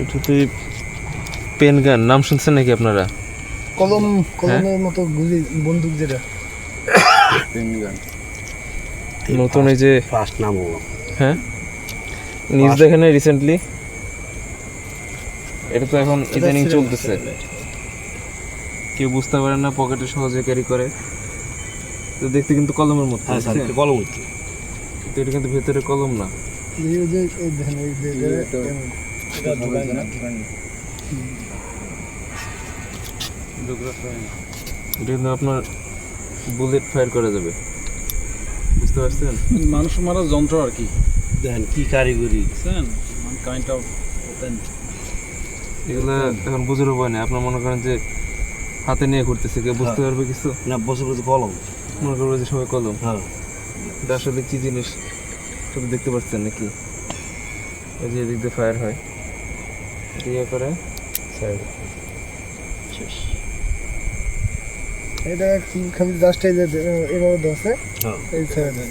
এটাতে পেন গান নাম শুনছেন নাকি আপনারা? কলমের মতো গুলি বন্দুক যেটা পেন গান নতুন এই যে ফার্স্ট নাম ও হ্যাঁ নিউজ দেখেন রিসেন্টলি, এটা তো এখন ইদানিং চলতেছে। কেউ বুঝতে পারে না, পকেটে সহজে ক্যারি করে, তো দেখতে কিন্তু কলমের মতো। হ্যাঁ স্যার কলম হচ্ছে কিন্তু এটা কিন্তু ভেতরে কলম না। এই যে এই দেখেন এই যে এটা ঢুকায় না এটা কিন্তু আপনার বুলেট ফায়ার করা যাবে, বুঝতে পারছেন? মানুষ মারা যন্ত্র আর কি, দেখেন কি কারিগরি বুঝছেন? Kind of open. এগুলা এখন বুঝার উপায় নেই। আপনার মনে করেন যে হাতে নিয়ে ঘুরতেছে, কেউ বুঝতে পারবে কিছু? না বছর বছর কলম মনে করবে যে সবাই কলম। হ্যাঁ এটা আসলে কি জিনিস শুধু দেখতে পাচ্ছেন নাকি? এই যে এদিক দিয়ে ফায়ার হয়, এটা ইয়ে করে শেষ এটা খালি জাস্ট এই যে এভাবে ধরছে হ্যাঁ এই ছেড়ে দেয়।